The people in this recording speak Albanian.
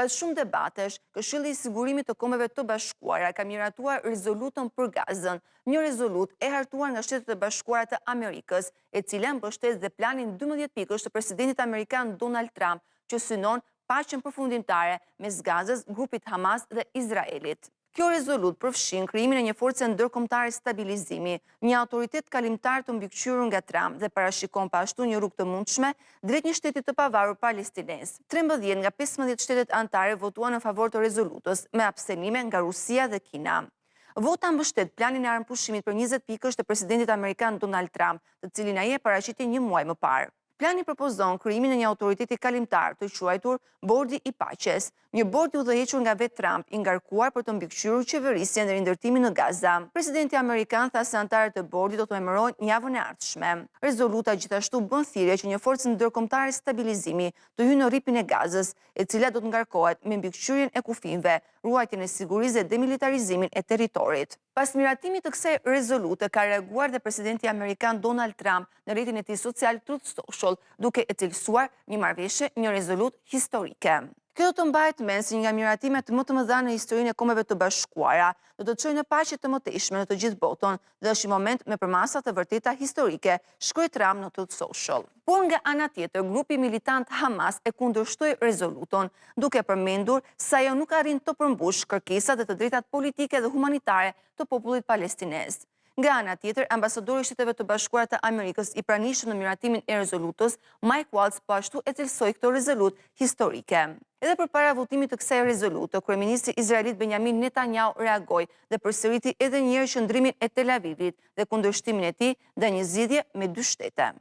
Pas shumë debatesh, Këshilli i Sigurimit të Kombeve të Bashkuara ka miratuar rezolutën për Gazën, një rezolutë e hartuar nga Shtetet e Bashkuara të Amerikës, e cila mbështet dhe planin 12 pikësh të presidentit amerikan Donald Trump, që synon paqen përfundimtare mes Gazës, grupit Hamas dhe Izraelit. Kjo rezolutë përfshin krijimin e një force ndërkombëtare stabilizimi, një autoritet kalimtar të mbikëqyrur nga Trump dhe parashikon pashtu një rrugë të mundshme drejt një shteti të pavarur palestines. 13 nga 15 shtetet anëtare votuan në favor të rezolutës, me abstenime nga Rusia dhe Kina. Vota mbështet planin e armëpushimit për 20 pikësh të presidentit amerikan Donald Trump, të cilin ai e paraqiti një muaj më parë. Plani propozon krijimin e një autoriteti kalimtar të quajtur Bordi i Paqes, një bord i udhëhequr nga vetë Trump, i ngarkuar për të mbikëqyrur qeverisjen dhe rindërtimin në Gaza. Presidenti amerikan tha se anëtarët e bordit do të memorojnë javën e ardhshme. Rezoluta gjithashtu bën thirrje që një forcë ndërkombëtare stabilizimi të hyjë në rripin e Gazës, e cila do të ngarkohet me mbikëqyrjen e kufijve, ruajtjen e sigurisë dhe demilitarizimin e territorit. Pas miratimit të kësaj rezolute ka reaguar dhe presidenti amerikan Donald Trump në rrjetin e tij social Truth Social, duke e cilësuar një marrëveshje, një rezolutë historike. Kjo do të mbahet mend si një nga miratimet më të mëdha në historinë e Kombeve të Bashkuara, do të çojë në paqe të mëtejshme në të gjithë botën dhe është një moment me përmasa të vërteta historike, shkroi Trump në Truth Social. Por nga ana tjetër, grupi militant Hamas e kundërshtoi rezolutën, duke përmendur se ajo nuk arrin të përmbush kërkesat dhe të drejtat politike dhe humanitare të popullit palestinez. Nga ana tjetër, ambasadori i Shteteve të Bashkuara të Amerikës i pranishëm në miratimin e rezolutës, Mike Waltz, po ashtu e cilësoi këtë rezolutë historike. Edhe përpara votimit të kësaj rezolute, kryeministri izraelit Benjamin Netanyahu reagoi dhe përsëriti edhe një herë qëndrimin e Tel Avivit dhe kundërshtimin e tij ndaj një zgjidhje me dy shtete.